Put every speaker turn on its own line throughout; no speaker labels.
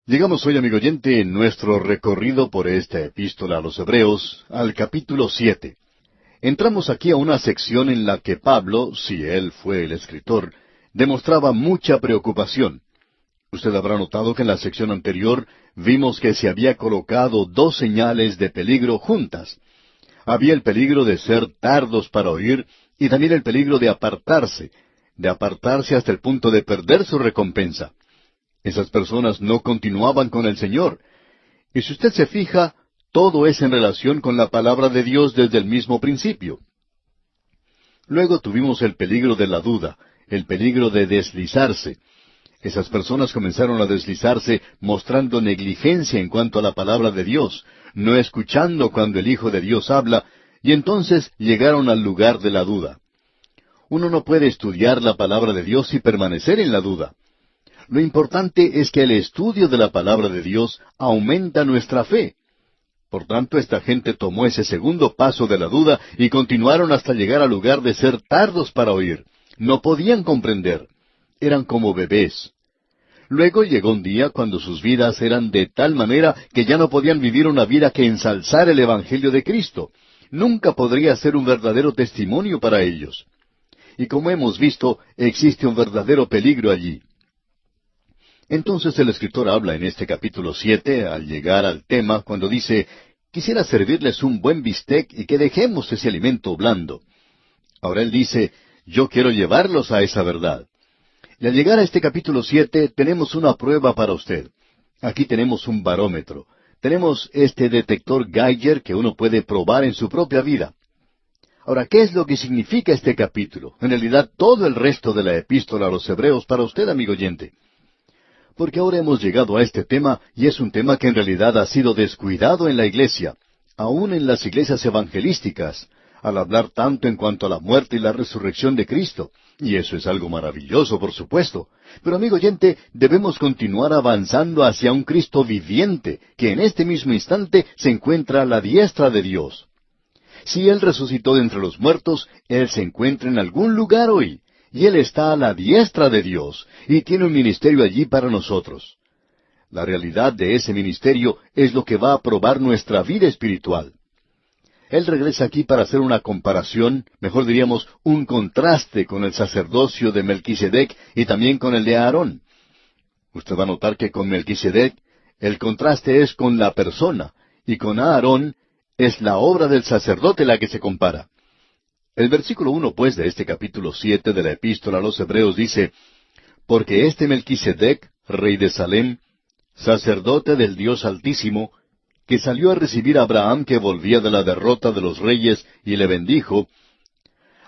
Llegamos hoy, amigo oyente, en nuestro recorrido por esta epístola a los Hebreos, al capítulo 7. Entramos aquí a una sección en la que Pablo, si él fue el escritor, demostraba mucha preocupación. Usted habrá notado que en la sección anterior vimos que se había colocado dos señales de peligro juntas. Había el peligro de ser tardos para oír y también el peligro de apartarse hasta el punto de perder su recompensa. Esas personas no continuaban con el Señor. Y si usted se fija, todo es en relación con la palabra de Dios desde el mismo principio. Luego tuvimos el peligro de la duda, el peligro de deslizarse. Esas personas comenzaron a deslizarse mostrando negligencia en cuanto a la palabra de Dios, no escuchando cuando el Hijo de Dios habla, y entonces llegaron al lugar de la duda. Uno no puede estudiar la palabra de Dios y permanecer en la duda. Lo importante es que el estudio de la palabra de Dios aumenta nuestra fe. Por tanto, esta gente tomó ese segundo paso de la duda y continuaron hasta llegar al lugar de ser tardos para oír. No podían comprender. Eran como bebés. Luego llegó un día cuando sus vidas eran de tal manera que ya no podían vivir una vida que ensalzara el Evangelio de Cristo. Nunca podría ser un verdadero testimonio para ellos. Y como hemos visto, existe un verdadero peligro allí. Entonces el escritor habla en este capítulo 7, al llegar al tema, cuando dice, quisiera servirles un buen bistec y que dejemos ese alimento blando. Ahora él dice, yo quiero llevarlos a esa verdad. Y al llegar a este capítulo 7, tenemos una prueba para usted. Aquí tenemos un barómetro. Tenemos este detector Geiger que uno puede probar en su propia vida. Ahora, ¿qué es lo que significa este capítulo? En realidad, todo el resto de la epístola a los Hebreos para usted, amigo oyente. Porque ahora hemos llegado a este tema, y es un tema que en realidad ha sido descuidado en la iglesia, aún en las iglesias evangelísticas, al hablar tanto en cuanto a la muerte y la resurrección de Cristo. Y eso es algo maravilloso, por supuesto. Pero, amigo oyente, debemos continuar avanzando hacia un Cristo viviente, que en este mismo instante se encuentra a la diestra de Dios. Si Él resucitó de entre los muertos, Él se encuentra en algún lugar hoy. Y Él está a la diestra de Dios, y tiene un ministerio allí para nosotros. La realidad de ese ministerio es lo que va a probar nuestra vida espiritual. Él regresa aquí para hacer una comparación, mejor diríamos, un contraste con el sacerdocio de Melquisedec y también con el de Aarón. Usted va a notar que con Melquisedec el contraste es con la persona, y con Aarón es la obra del sacerdote la que se compara. El versículo 1, pues, de este capítulo 7 de la Epístola a los Hebreos dice, porque este Melquisedec, rey de Salem, sacerdote del Dios Altísimo, que salió a recibir a Abraham que volvía de la derrota de los reyes y le bendijo.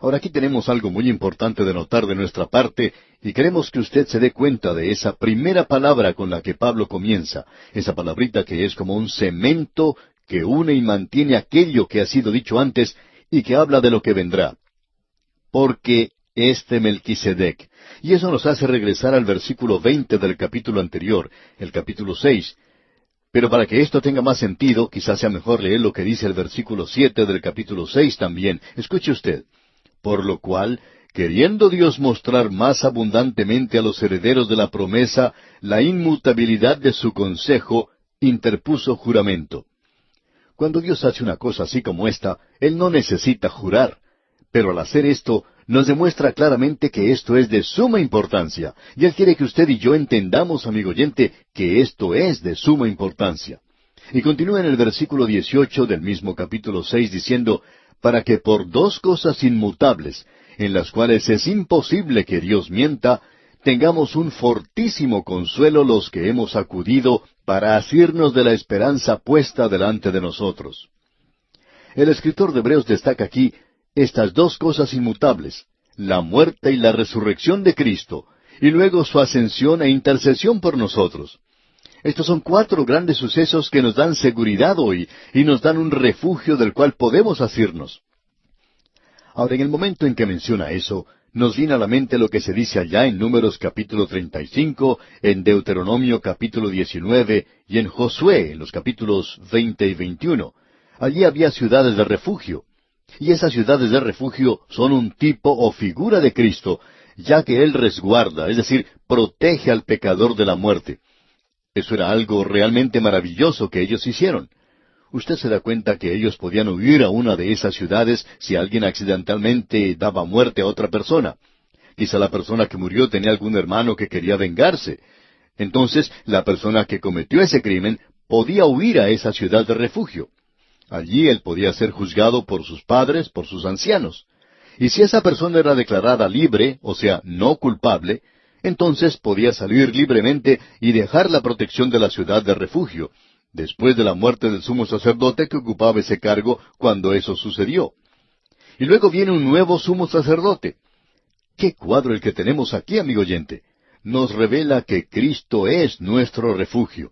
Ahora aquí tenemos algo muy importante de notar de nuestra parte, y queremos que usted se dé cuenta de esa primera palabra con la que Pablo comienza, esa palabrita que es como un cemento que une y mantiene aquello que ha sido dicho antes, y que habla de lo que vendrá. Porque este Melquisedec. Y eso nos hace regresar al versículo 20 del capítulo anterior, el capítulo 6. Pero para que esto tenga más sentido, quizás sea mejor leer lo que dice el versículo 7 del capítulo 6 también. Escuche usted. Por lo cual, queriendo Dios mostrar más abundantemente a los herederos de la promesa la inmutabilidad de su consejo, interpuso juramento. Cuando Dios hace una cosa así como esta, Él no necesita jurar. Pero al hacer esto, nos demuestra claramente que esto es de suma importancia. Y Él quiere que usted y yo entendamos, amigo oyente, que esto es de suma importancia. Y continúa en el versículo 18 del mismo capítulo 6 diciendo, para que por dos cosas inmutables, en las cuales es imposible que Dios mienta, tengamos un fortísimo consuelo los que hemos acudido para asirnos de la esperanza puesta delante de nosotros. El escritor de Hebreos destaca aquí estas dos cosas inmutables, la muerte y la resurrección de Cristo, y luego su ascensión e intercesión por nosotros. Estos son 4 grandes sucesos que nos dan seguridad hoy y nos dan un refugio del cual podemos asirnos. Ahora, en el momento en que menciona eso, nos viene a la mente lo que se dice allá en Números capítulo 35, en Deuteronomio capítulo 19 y en Josué en los capítulos 20 y 21. Allí había ciudades de refugio. Y esas ciudades de refugio son un tipo o figura de Cristo, ya que Él resguarda, es decir, protege al pecador de la muerte. Eso era algo realmente maravilloso que ellos hicieron. Usted se da cuenta que ellos podían huir a una de esas ciudades si alguien accidentalmente daba muerte a otra persona. Quizá la persona que murió tenía algún hermano que quería vengarse. Entonces, la persona que cometió ese crimen podía huir a esa ciudad de refugio. Allí él podía ser juzgado por sus padres, por sus ancianos. Y si esa persona era declarada libre, o sea, no culpable, entonces podía salir libremente y dejar la protección de la ciudad de refugio, después de la muerte del sumo sacerdote que ocupaba ese cargo cuando eso sucedió. Y luego viene un nuevo sumo sacerdote. ¡Qué cuadro el que tenemos aquí, amigo oyente! Nos revela que Cristo es nuestro refugio.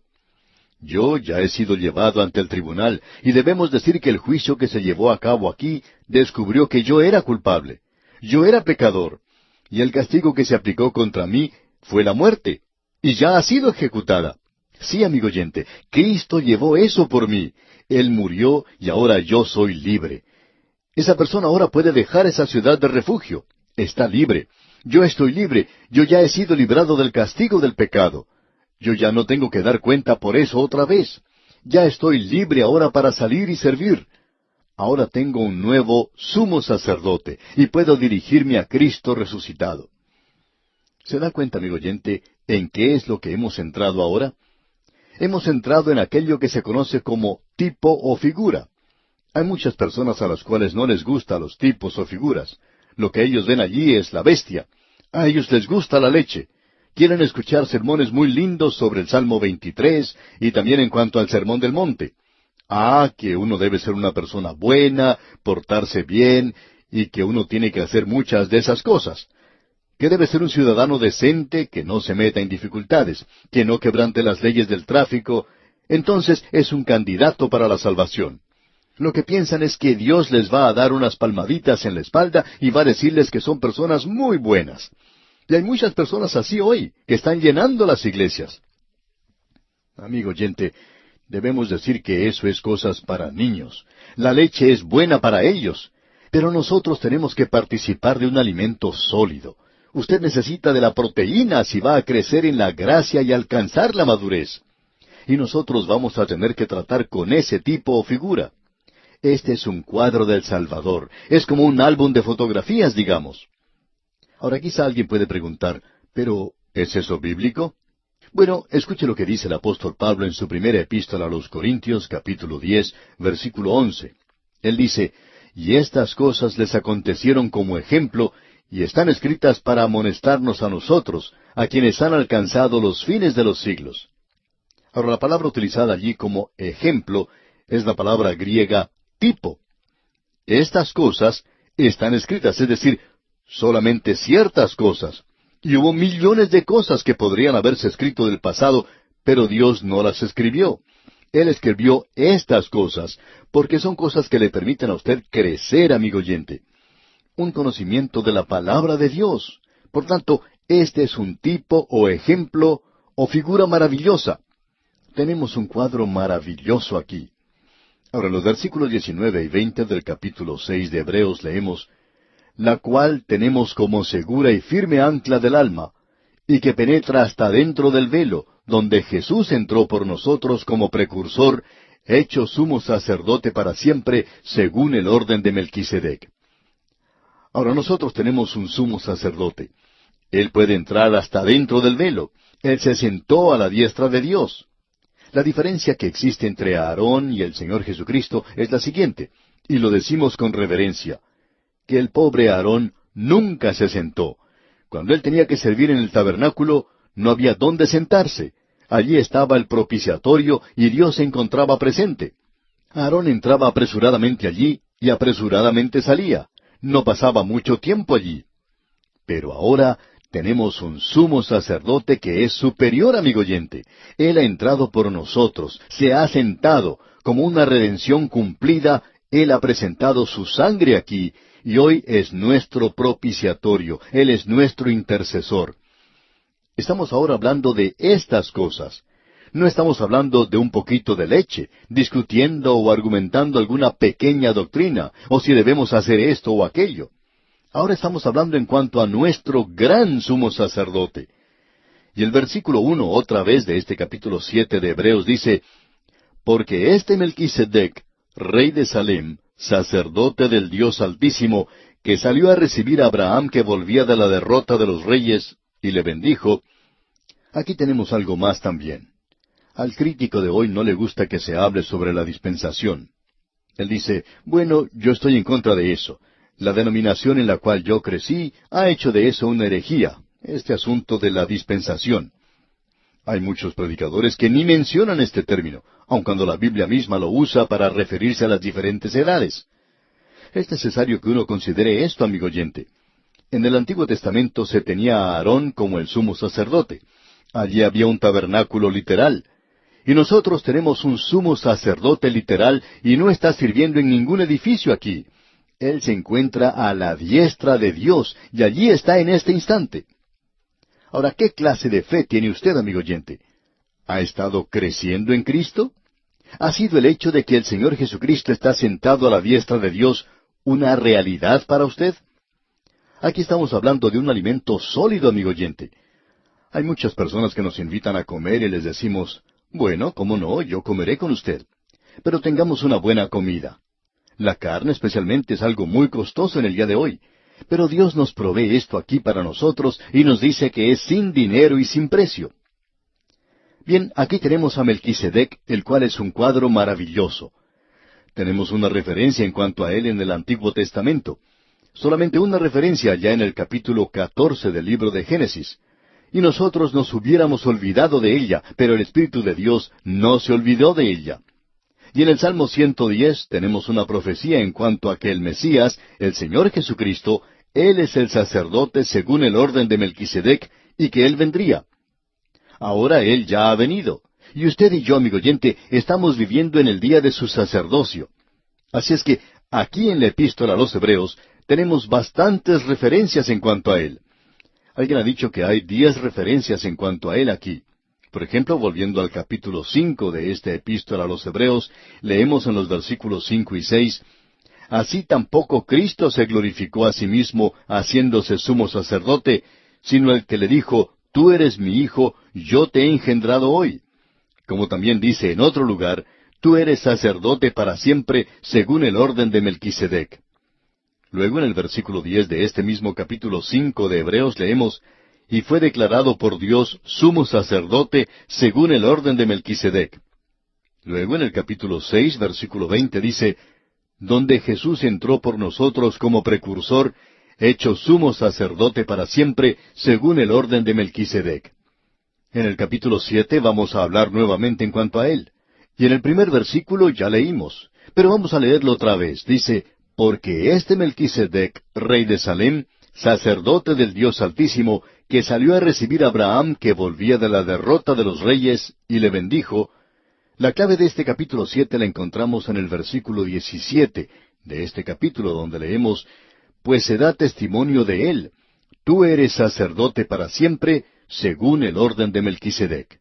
Yo ya he sido llevado ante el tribunal, y debemos decir que el juicio que se llevó a cabo aquí descubrió que yo era culpable. Yo era pecador, y el castigo que se aplicó contra mí fue la muerte, y ya ha sido ejecutada. Sí, amigo oyente, Cristo llevó eso por mí. Él murió, y ahora yo soy libre. Esa persona ahora puede dejar esa ciudad de refugio. Está libre. Yo estoy libre. Yo ya he sido librado del castigo del pecado. Yo ya no tengo que dar cuenta por eso otra vez. Ya estoy libre ahora para salir y servir. Ahora tengo un nuevo sumo sacerdote y puedo dirigirme a Cristo resucitado. ¿Se da cuenta, amigo oyente, en qué es lo que hemos entrado ahora? Hemos entrado en aquello que se conoce como tipo o figura. Hay muchas personas a las cuales no les gustan los tipos o figuras. Lo que ellos ven allí es la bestia. A ellos les gusta la leche. Quieren escuchar sermones muy lindos sobre el Salmo 23 y también en cuanto al Sermón del Monte. Que uno debe ser una persona buena, portarse bien y que uno tiene que hacer muchas de esas cosas. Que debe ser un ciudadano decente, que no se meta en dificultades, que no quebrante las leyes del tráfico. Entonces es un candidato para la salvación. Lo que piensan es que Dios les va a dar unas palmaditas en la espalda y va a decirles que son personas muy buenas. Y hay muchas personas así hoy, que están llenando las iglesias. Amigo oyente, debemos decir que eso es cosas para niños. La leche es buena para ellos, pero nosotros tenemos que participar de un alimento sólido. Usted necesita de la proteína si va a crecer en la gracia y alcanzar la madurez. Y nosotros vamos a tener que tratar con ese tipo o figura. Este es un cuadro del Salvador. Es como un álbum de fotografías, digamos. Ahora quizá alguien puede preguntar, ¿pero es eso bíblico? Bueno, escuche lo que dice el apóstol Pablo en su primera epístola a los Corintios, capítulo 10, versículo 11. Él dice, «Y estas cosas les acontecieron como ejemplo, y están escritas para amonestarnos a nosotros, a quienes han alcanzado los fines de los siglos». Ahora, la palabra utilizada allí como ejemplo es la palabra griega tipo. Estas cosas están escritas, es decir, solamente ciertas cosas. Y hubo millones de cosas que podrían haberse escrito del pasado, pero Dios no las escribió. Él escribió estas cosas, porque son cosas que le permiten a usted crecer, amigo oyente. Un conocimiento de la palabra de Dios. Por tanto, este es un tipo o ejemplo o figura maravillosa. Tenemos un cuadro maravilloso aquí. Ahora, en los versículos 19 y 20 del capítulo 6 de Hebreos leemos, «La cual tenemos como segura y firme ancla del alma, y que penetra hasta dentro del velo, donde Jesús entró por nosotros como precursor, hecho sumo sacerdote para siempre, según el orden de Melquisedec». Ahora nosotros tenemos un sumo sacerdote. Él puede entrar hasta dentro del velo. Él se sentó a la diestra de Dios. La diferencia que existe entre Aarón y el Señor Jesucristo es la siguiente, y lo decimos con reverencia, que el pobre Aarón nunca se sentó. Cuando él tenía que servir en el tabernáculo, no había dónde sentarse. Allí estaba el propiciatorio y Dios se encontraba presente. Aarón entraba apresuradamente allí y apresuradamente salía. No pasaba mucho tiempo allí. Pero ahora tenemos un sumo sacerdote que es superior, amigo oyente. Él ha entrado por nosotros, se ha sentado, como una redención cumplida, Él ha presentado su sangre aquí, y hoy es nuestro propiciatorio, Él es nuestro intercesor. Estamos ahora hablando de estas cosas. No estamos hablando de un poquito de leche, discutiendo o argumentando alguna pequeña doctrina, o si debemos hacer esto o aquello. Ahora estamos hablando en cuanto a nuestro gran sumo sacerdote. Y el versículo 1 otra vez de este capítulo 7 de Hebreos dice, porque este Melquisedec, rey de Salem, sacerdote del Dios Altísimo, que salió a recibir a Abraham que volvía de la derrota de los reyes, y le bendijo. Aquí tenemos algo más también. Al crítico de hoy no le gusta que se hable sobre la dispensación. Él dice, bueno, yo estoy en contra de eso. La denominación en la cual yo crecí ha hecho de eso una herejía, este asunto de la dispensación. Hay muchos predicadores que ni mencionan este término, aun cuando la Biblia misma lo usa para referirse a las diferentes edades. Es necesario que uno considere esto, amigo oyente. En el Antiguo Testamento se tenía a Aarón como el sumo sacerdote. Allí había un tabernáculo literal. Y nosotros tenemos un sumo sacerdote literal y no está sirviendo en ningún edificio aquí. Él se encuentra a la diestra de Dios y allí está en este instante. Ahora, ¿qué clase de fe tiene usted, amigo oyente? ¿Ha estado creciendo en Cristo? ¿Ha sido el hecho de que el Señor Jesucristo está sentado a la diestra de Dios una realidad para usted? Aquí estamos hablando de un alimento sólido, amigo oyente. Hay muchas personas que nos invitan a comer y les decimos, bueno, cómo no, yo comeré con usted. Pero tengamos una buena comida. La carne especialmente es algo muy costoso en el día de hoy. Pero Dios nos provee esto aquí para nosotros y nos dice que es sin dinero y sin precio. Bien, aquí tenemos a Melquisedec, el cual es un cuadro maravilloso. Tenemos una referencia en cuanto a él en el Antiguo Testamento. Solamente una referencia ya en el capítulo 14 del libro de Génesis. Y nosotros nos hubiéramos olvidado de ella, pero el Espíritu de Dios no se olvidó de ella. Y en el Salmo 110 tenemos una profecía en cuanto a que el Mesías, el Señor Jesucristo, Él es el sacerdote según el orden de Melquisedec, y que Él vendría. Ahora Él ya ha venido. Y usted y yo, amigo oyente, estamos viviendo en el día de su sacerdocio. Así es que aquí en la epístola a los Hebreos tenemos bastantes referencias en cuanto a Él. Alguien ha dicho que hay 10 referencias en cuanto a Él aquí. Por ejemplo, volviendo al capítulo 5 de esta epístola a los Hebreos, leemos en los versículos 5 y 6, así tampoco Cristo se glorificó a sí mismo haciéndose sumo sacerdote, sino el que le dijo, tú eres mi hijo, yo te he engendrado hoy. Como también dice en otro lugar, tú eres sacerdote para siempre, según el orden de Melquisedec. Luego en el versículo 10 de este mismo capítulo 5 de Hebreos leemos, y fue declarado por Dios sumo sacerdote según el orden de Melquisedec. Luego en el capítulo 6, versículo 20 dice, donde Jesús entró por nosotros como precursor, hecho sumo sacerdote para siempre, según el orden de Melquisedec. En el capítulo 7 vamos a hablar nuevamente en cuanto a él. Y en el primer versículo ya leímos, pero vamos a leerlo otra vez. Dice, porque este Melquisedec, rey de Salem, sacerdote del Dios Altísimo, que salió a recibir a Abraham que volvía de la derrota de los reyes, y le bendijo. La clave de este capítulo 7 la encontramos en el versículo 17 de este capítulo, donde leemos, pues se da testimonio de él, tú eres sacerdote para siempre, según el orden de Melquisedec.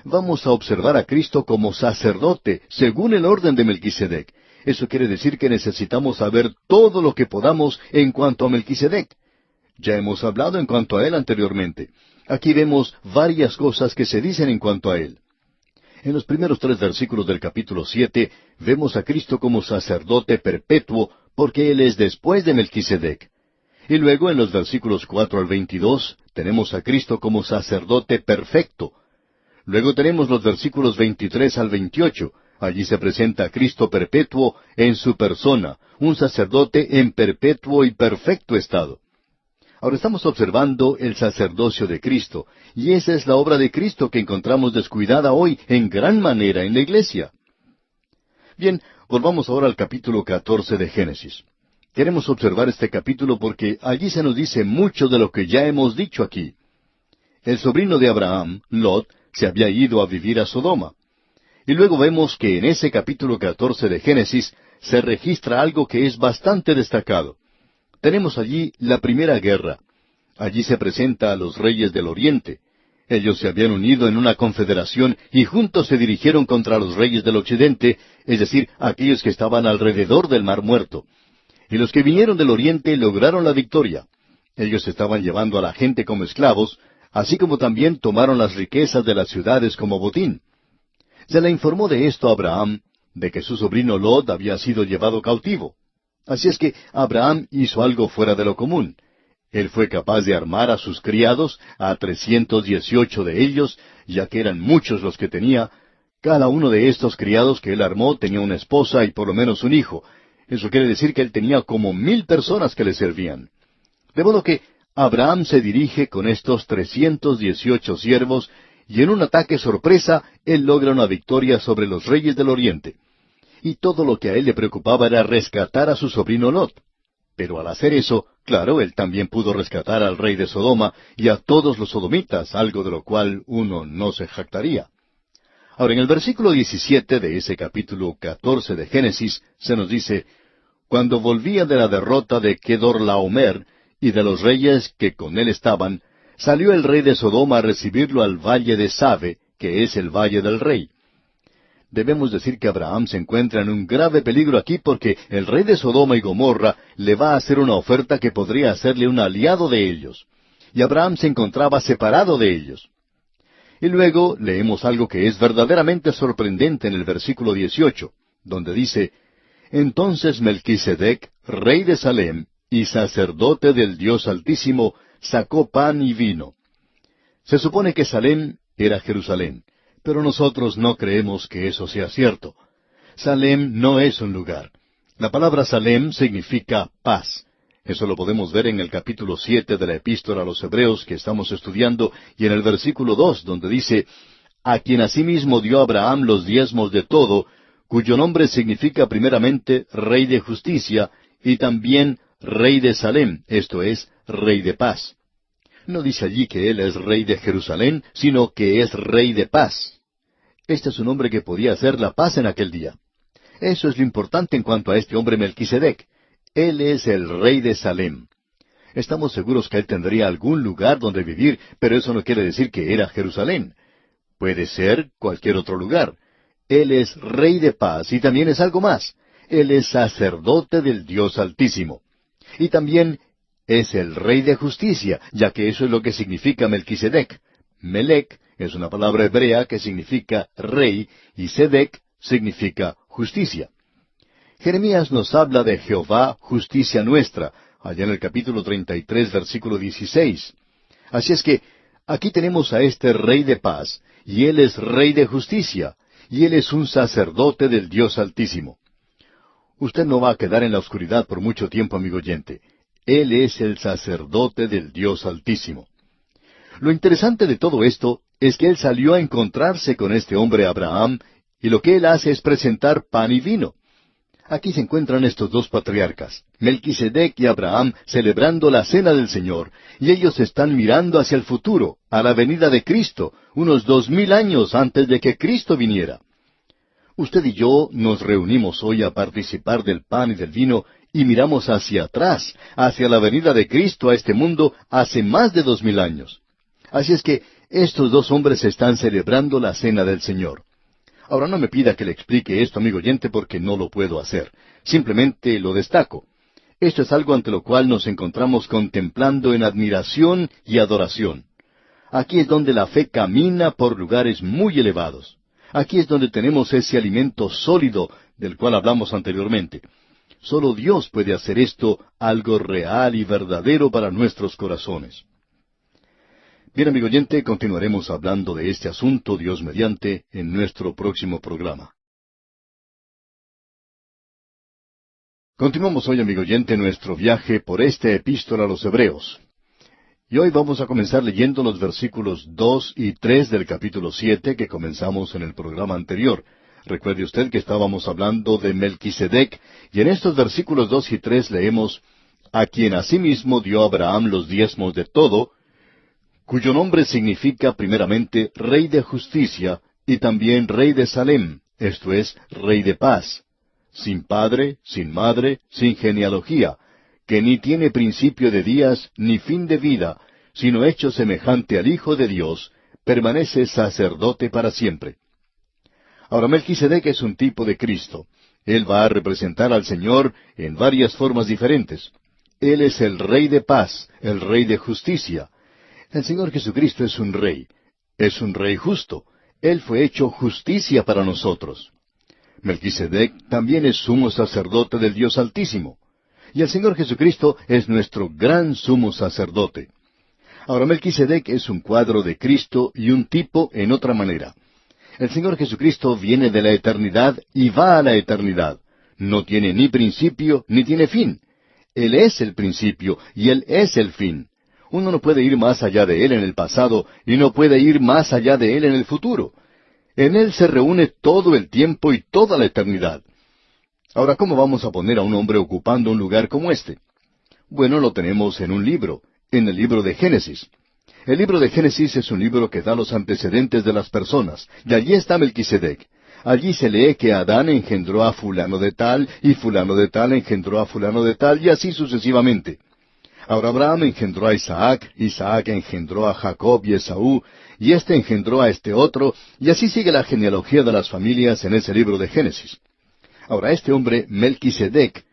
Vamos a observar a Cristo como sacerdote, según el orden de Melquisedec. Eso quiere decir que necesitamos saber todo lo que podamos en cuanto a Melquisedec. Ya hemos hablado en cuanto a él anteriormente. Aquí vemos varias cosas que se dicen en cuanto a él. En los primeros 3 versículos del capítulo 7 vemos a Cristo como sacerdote perpetuo, porque Él es después de Melquisedec. Y luego en los versículos 4 al 22 tenemos a Cristo como sacerdote perfecto. Luego tenemos los versículos 23 al 28. Allí se presenta a Cristo perpetuo en su persona, un sacerdote en perpetuo y perfecto estado. Ahora estamos observando el sacerdocio de Cristo, y esa es la obra de Cristo que encontramos descuidada hoy en gran manera en la iglesia. Bien, volvamos ahora al capítulo 14 de Génesis. Queremos observar este capítulo porque allí se nos dice mucho de lo que ya hemos dicho aquí. El sobrino de Abraham, Lot, se había ido a vivir a Sodoma. Y luego vemos que en ese capítulo 14 de Génesis se registra algo que es bastante destacado. Tenemos allí la primera guerra. Allí se presenta a los reyes del Oriente. Ellos se habían unido en una confederación y juntos se dirigieron contra los reyes del Occidente, es decir, aquellos que estaban alrededor del Mar Muerto. Y los que vinieron del Oriente lograron la victoria. Ellos estaban llevando a la gente como esclavos, así como también tomaron las riquezas de las ciudades como botín. Se le informó de esto a Abraham, de que su sobrino Lot había sido llevado cautivo. Así es que Abraham hizo algo fuera de lo común. Él fue capaz de armar a sus criados, a 318 de ellos, ya que eran muchos los que tenía. Cada uno de estos criados que él armó tenía una esposa y por lo menos un hijo. Eso quiere decir que él tenía como 1,000 personas que le servían. De modo que Abraham se dirige con estos 318 siervos, y en un ataque sorpresa, él logra una victoria sobre los reyes del oriente. Y todo lo que a él le preocupaba era rescatar a su sobrino Lot. Pero al hacer eso, claro, él también pudo rescatar al rey de Sodoma y a todos los sodomitas, algo de lo cual uno no se jactaría. Ahora, en el versículo 17 de ese capítulo 14 de Génesis, se nos dice, cuando volvía de la derrota de Kedorlaomer y de los reyes que con él estaban, salió el rey de Sodoma a recibirlo al valle de Sabe, que es el valle del rey. Debemos decir que Abraham se encuentra en un grave peligro aquí porque el rey de Sodoma y Gomorra le va a hacer una oferta que podría hacerle un aliado de ellos. Y Abraham se encontraba separado de ellos. Y luego leemos algo que es verdaderamente sorprendente en el versículo 18, donde dice, entonces Melquisedec, rey de Salem y sacerdote del Dios Altísimo, sacó pan y vino. Se supone que Salem era Jerusalén, pero nosotros no creemos que eso sea cierto. Salem no es un lugar. La palabra Salem significa paz. Eso lo podemos ver en el capítulo 7 de la Epístola a los Hebreos que estamos estudiando, y en el versículo 2, donde dice, a quien asimismo dio Abraham los diezmos de todo, cuyo nombre significa primeramente Rey de Justicia, y también Rey de Salem, esto es, Rey de Paz. No dice allí que él es Rey de Jerusalén, sino que es Rey de Paz. Este es un hombre que podía hacer la paz en aquel día. Eso es lo importante en cuanto a este hombre Melquisedec. Él es el rey de Salem. Estamos seguros que él tendría algún lugar donde vivir, pero eso no quiere decir que era Jerusalén. Puede ser cualquier otro lugar. Él es rey de paz y también es algo más. Él es sacerdote del Dios Altísimo. Y también es el rey de justicia, ya que eso es lo que significa Melquisedec. Melec es una palabra hebrea que significa rey, y Sedec significa justicia. Jeremías nos habla de Jehová, justicia nuestra, allá en el capítulo 33, versículo 16. Así es que aquí tenemos a este rey de paz, y él es rey de justicia, y él es un sacerdote del Dios Altísimo. Usted no va a quedar en la oscuridad por mucho tiempo, amigo oyente. Él es el sacerdote del Dios Altísimo. Lo interesante de todo esto es que él salió a encontrarse con este hombre Abraham, y lo que él hace es presentar pan y vino. Aquí se encuentran estos dos patriarcas, Melquisedec y Abraham, celebrando la cena del Señor, y ellos están mirando hacia el futuro, a la venida de Cristo, unos 2000 años antes de que Cristo viniera. Usted y yo nos reunimos hoy a participar del pan y del vino, y miramos hacia atrás, hacia la venida de Cristo a este mundo hace más de 2000 años. Así es que estos dos hombres están celebrando la cena del Señor. Ahora no me pida que le explique esto, amigo oyente, porque no lo puedo hacer. Simplemente lo destaco. Esto es algo ante lo cual nos encontramos contemplando en admiración y adoración. Aquí es donde la fe camina por lugares muy elevados. Aquí es donde tenemos ese alimento sólido del cual hablamos anteriormente. Solo Dios puede hacer esto algo real y verdadero para nuestros corazones. Bien, amigo oyente, continuaremos hablando de este asunto, Dios mediante, en nuestro próximo programa. Continuamos hoy, amigo oyente, nuestro viaje por esta epístola a los Hebreos. Y hoy vamos a comenzar leyendo los versículos 2 y 3 del capítulo 7 que comenzamos en el programa anterior. Recuerde usted que estábamos hablando de Melquisedec, y en estos versículos 2 y 3 leemos, a quien asimismo dio Abraham los diezmos de todo, cuyo nombre significa primeramente Rey de Justicia, y también Rey de Salem, esto es, Rey de Paz, sin padre, sin madre, sin genealogía, que ni tiene principio de días, ni fin de vida, sino hecho semejante al Hijo de Dios, permanece sacerdote para siempre. Ahora, Melquisedec es un tipo de Cristo. Él va a representar al Señor en varias formas diferentes. Él es el Rey de Paz, el Rey de Justicia. El Señor Jesucristo es un rey justo. Él fue hecho justicia para nosotros. Melquisedec también es sumo sacerdote del Dios Altísimo. Y el Señor Jesucristo es nuestro gran sumo sacerdote. Ahora, Melquisedec es un cuadro de Cristo y un tipo en otra manera. El Señor Jesucristo viene de la eternidad y va a la eternidad. No tiene ni principio ni tiene fin. Él es el principio y Él es el fin. Uno no puede ir más allá de Él en el pasado y no puede ir más allá de Él en el futuro. En Él se reúne todo el tiempo y toda la eternidad. Ahora, ¿cómo vamos a poner a un hombre ocupando un lugar como este? Bueno, lo tenemos en un libro, en el libro de Génesis. El libro de Génesis es un libro que da los antecedentes de las personas, y allí está Melquisedec. Allí se lee que Adán engendró a fulano de tal, y fulano de tal engendró a fulano de tal, y así sucesivamente. Ahora Abraham engendró a Isaac, Isaac engendró a Jacob y Esaú, y éste engendró a este otro, y así sigue la genealogía de las familias en ese libro de Génesis. Ahora este hombre, Melquisedec,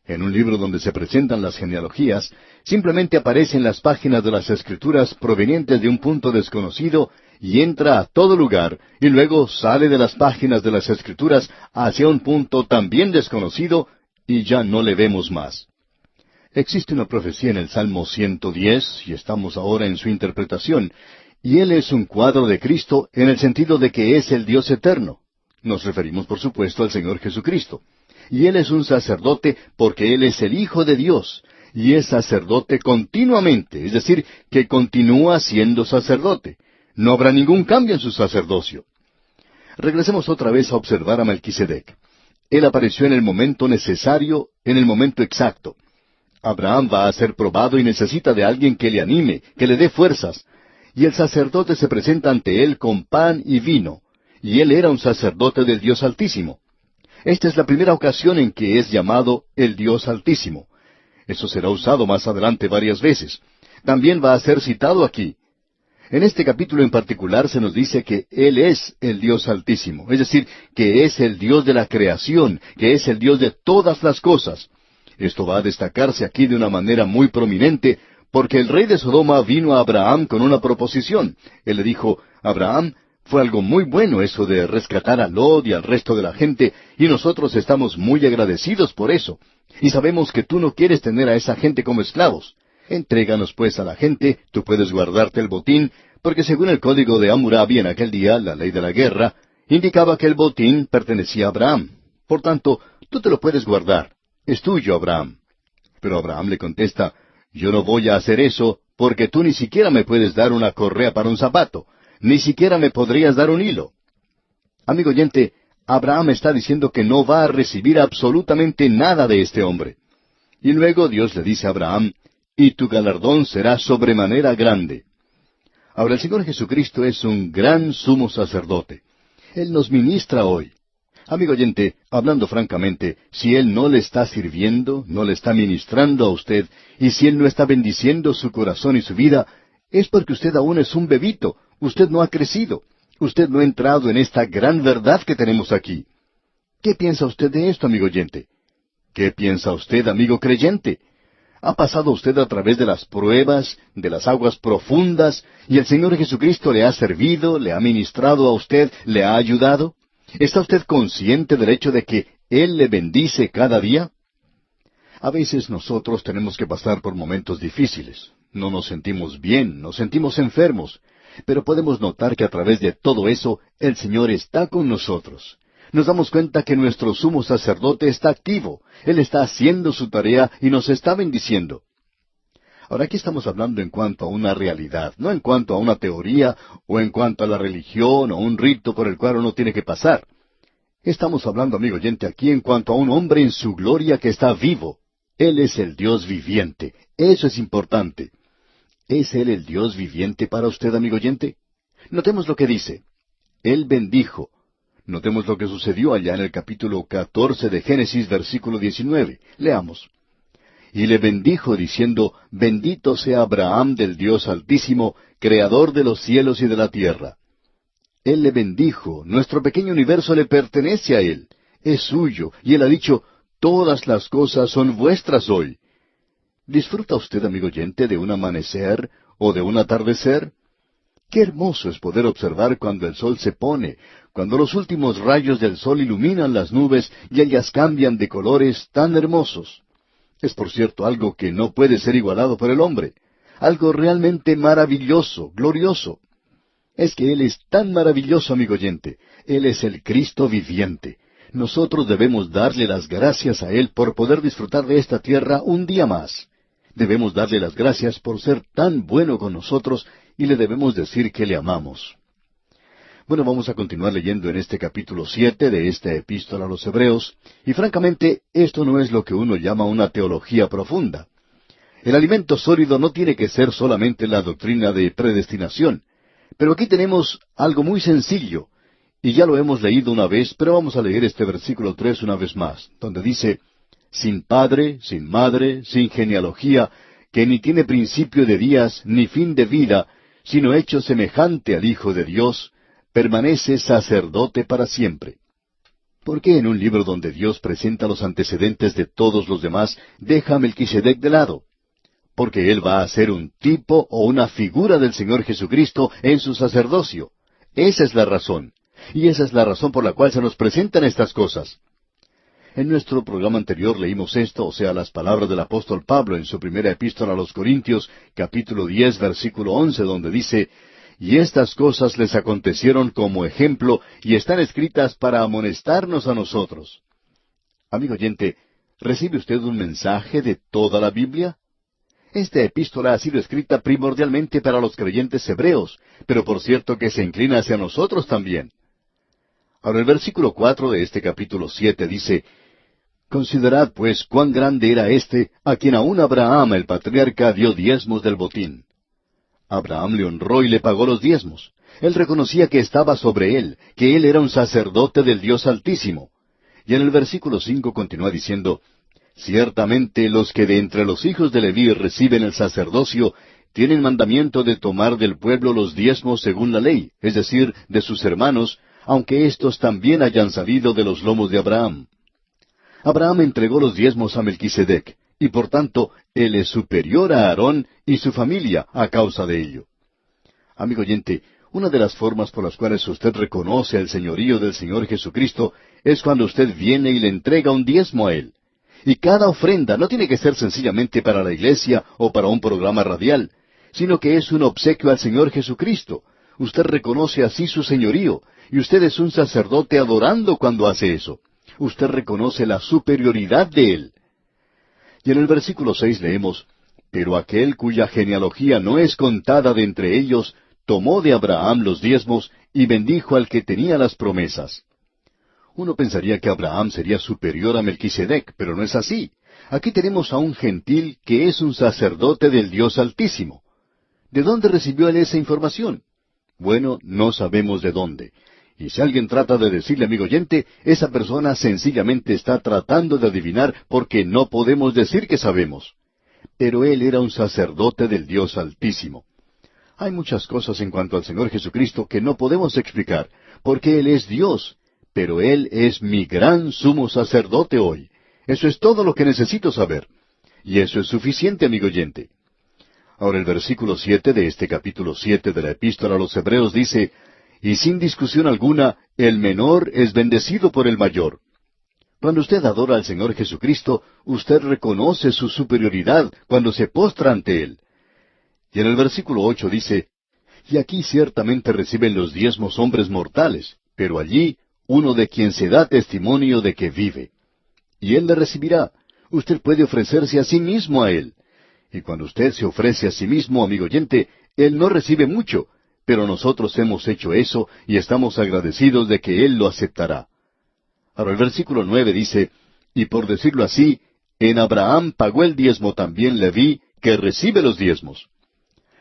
en un libro donde se presentan las genealogías, simplemente aparece en las páginas de las Escrituras provenientes de un punto desconocido y entra a todo lugar, y luego sale de las páginas de las Escrituras hacia un punto también desconocido, y ya no le vemos más. Existe una profecía en el Salmo 110, y estamos ahora en su interpretación, y él es un cuadro de Cristo en el sentido de que es el Dios eterno. Nos referimos, por supuesto, al Señor Jesucristo. Y Él es un sacerdote porque Él es el Hijo de Dios, y es sacerdote continuamente, es decir, que continúa siendo sacerdote. No habrá ningún cambio en su sacerdocio. Regresemos otra vez a observar a Melquisedec. Él apareció en el momento necesario, en el momento exacto. Abraham va a ser probado y necesita de alguien que le anime, que le dé fuerzas. Y el sacerdote se presenta ante él con pan y vino. Y él era un sacerdote del Dios Altísimo. Esta es la primera ocasión en que es llamado el Dios Altísimo. Eso será usado más adelante varias veces. También va a ser citado aquí. En este capítulo en particular se nos dice que Él es el Dios Altísimo, es decir, que es el Dios de la creación, que es el Dios de todas las cosas. Esto va a destacarse aquí de una manera muy prominente, porque el rey de Sodoma vino a Abraham con una proposición. Él le dijo, Abraham, fue algo muy bueno eso de rescatar a Lot y al resto de la gente, y nosotros estamos muy agradecidos por eso. Y sabemos que tú no quieres tener a esa gente como esclavos. Entréganos pues a la gente, tú puedes guardarte el botín, porque según el código de Hammurabi en aquel día, la ley de la guerra, indicaba que el botín pertenecía a Abraham. Por tanto, tú te lo puedes guardar. Es tuyo, Abraham. Pero Abraham le contesta, yo no voy a hacer eso, porque tú ni siquiera me puedes dar una correa para un zapato. Ni siquiera me podrías dar un hilo. Amigo oyente, Abraham está diciendo que no va a recibir absolutamente nada de este hombre. Y luego Dios le dice a Abraham, y tu galardón será sobremanera grande. Ahora el Señor Jesucristo es un gran sumo sacerdote. Él nos ministra hoy. Amigo oyente, hablando francamente, si Él no le está sirviendo, no le está ministrando a usted, y si Él no está bendiciendo su corazón y su vida, es porque usted aún es un bebito. Usted no ha crecido. Usted no ha entrado en esta gran verdad que tenemos aquí. ¿Qué piensa usted de esto, amigo oyente? ¿Qué piensa usted, amigo creyente? ¿Ha pasado usted a través de las pruebas, de las aguas profundas, y el Señor Jesucristo le ha servido, le ha ministrado a usted, le ha ayudado? ¿Está usted consciente del hecho de que Él le bendice cada día? A veces nosotros tenemos que pasar por momentos difíciles. No nos sentimos bien, nos sentimos enfermos. Pero podemos notar que a través de todo eso, el Señor está con nosotros. Nos damos cuenta que nuestro sumo sacerdote está activo. Él está haciendo su tarea y nos está bendiciendo. Ahora aquí estamos hablando en cuanto a una realidad, no en cuanto a una teoría o en cuanto a la religión o un rito por el cual uno tiene que pasar. Estamos hablando, amigo oyente, aquí en cuanto a un hombre en su gloria que está vivo. Él es el Dios viviente. Eso es importante. ¿Es Él el Dios viviente para usted, amigo oyente? Notemos lo que dice. Él bendijo. Notemos lo que sucedió allá en el capítulo 14 de Génesis, versículo 19. Leamos. Y le bendijo diciendo, bendito sea Abraham del Dios Altísimo, creador de los cielos y de la tierra. Él le bendijo, nuestro pequeño universo le pertenece a Él, es suyo, y Él ha dicho, todas las cosas son vuestras hoy. ¿Disfruta usted, amigo oyente, de un amanecer, o de un atardecer? Qué hermoso es poder observar cuando el sol se pone, cuando los últimos rayos del sol iluminan las nubes y ellas cambian de colores tan hermosos. Es por cierto algo que no puede ser igualado por el hombre, algo realmente maravilloso, glorioso. Es que Él es tan maravilloso, amigo oyente. Él es el Cristo viviente. Nosotros debemos darle las gracias a Él por poder disfrutar de esta tierra un día más. Debemos darle las gracias por ser tan bueno con nosotros y le debemos decir que le amamos. Bueno, vamos a continuar leyendo en este capítulo 7 de esta epístola a los Hebreos, y francamente esto no es lo que uno llama una teología profunda. El alimento sólido no tiene que ser solamente la doctrina de predestinación, pero aquí tenemos algo muy sencillo, y ya lo hemos leído una vez, pero vamos a leer este versículo 3 una vez más, donde dice, sin padre, sin madre, sin genealogía, que ni tiene principio de días, ni fin de vida, sino hecho semejante al Hijo de Dios, permanece sacerdote para siempre. ¿Por qué en un libro donde Dios presenta los antecedentes de todos los demás, deja a Melquisedec de lado? Porque él va a ser un tipo o una figura del Señor Jesucristo en su sacerdocio. Esa es la razón. Y esa es la razón por la cual se nos presentan estas cosas. En nuestro programa anterior leímos esto, o sea, las palabras del apóstol Pablo en su primera epístola a los Corintios, capítulo 10, versículo 11, donde dice, y estas cosas les acontecieron como ejemplo y están escritas para amonestarnos a nosotros. Amigo oyente, ¿recibe usted un mensaje de toda la Biblia? Esta epístola ha sido escrita primordialmente para los creyentes hebreos, pero por cierto que se inclina hacia nosotros también. Ahora el versículo 4 de este capítulo 7 dice, considerad pues cuán grande era éste, a quien aún Abraham el patriarca dio diezmos del botín. Abraham le honró y le pagó los diezmos. Él reconocía que estaba sobre él, que él era un sacerdote del Dios Altísimo. Y en el versículo 5 continúa diciendo, ciertamente los que de entre los hijos de Leví reciben el sacerdocio, tienen mandamiento de tomar del pueblo los diezmos según la ley, es decir, de sus hermanos, aunque éstos también hayan salido de los lomos de Abraham. Abraham entregó los diezmos a Melquisedec, y por tanto, él es superior a Aarón y su familia a causa de ello. Amigo oyente, una de las formas por las cuales usted reconoce el señorío del Señor Jesucristo es cuando usted viene y le entrega un diezmo a Él. Y cada ofrenda no tiene que ser sencillamente para la iglesia o para un programa radial, sino que es un obsequio al Señor Jesucristo. Usted reconoce así su señorío, y usted es un sacerdote adorando cuando hace eso. Usted reconoce la superioridad de Él. Y en el versículo 6 leemos, pero aquel cuya genealogía no es contada de entre ellos, tomó de Abraham los diezmos y bendijo al que tenía las promesas. Uno pensaría que Abraham sería superior a Melquisedec, pero no es así. Aquí tenemos a un gentil que es un sacerdote del Dios Altísimo. ¿De dónde recibió él esa información? Bueno, no sabemos de dónde. Y si alguien trata de decirle, amigo oyente, esa persona sencillamente está tratando de adivinar porque no podemos decir que sabemos. Pero él era un sacerdote del Dios Altísimo. Hay muchas cosas en cuanto al Señor Jesucristo que no podemos explicar, porque Él es Dios, pero Él es mi gran sumo sacerdote hoy. Eso es todo lo que necesito saber. Y eso es suficiente, amigo oyente. Ahora el versículo 7 de este capítulo 7 de la Epístola a los Hebreos dice, y sin discusión alguna, el menor es bendecido por el mayor. Cuando usted adora al Señor Jesucristo, usted reconoce su superioridad cuando se postra ante Él. Y en el versículo 8 dice, y aquí ciertamente reciben los diezmos hombres mortales, pero allí uno de quien se da testimonio de que vive. Y Él le recibirá. Usted puede ofrecerse a sí mismo a Él. Y cuando usted se ofrece a sí mismo, amigo oyente, Él no recibe mucho, pero nosotros hemos hecho eso y estamos agradecidos de que Él lo aceptará. Ahora el versículo 9 dice, y por decirlo así, en Abraham pagó el diezmo también Leví, que recibe los diezmos.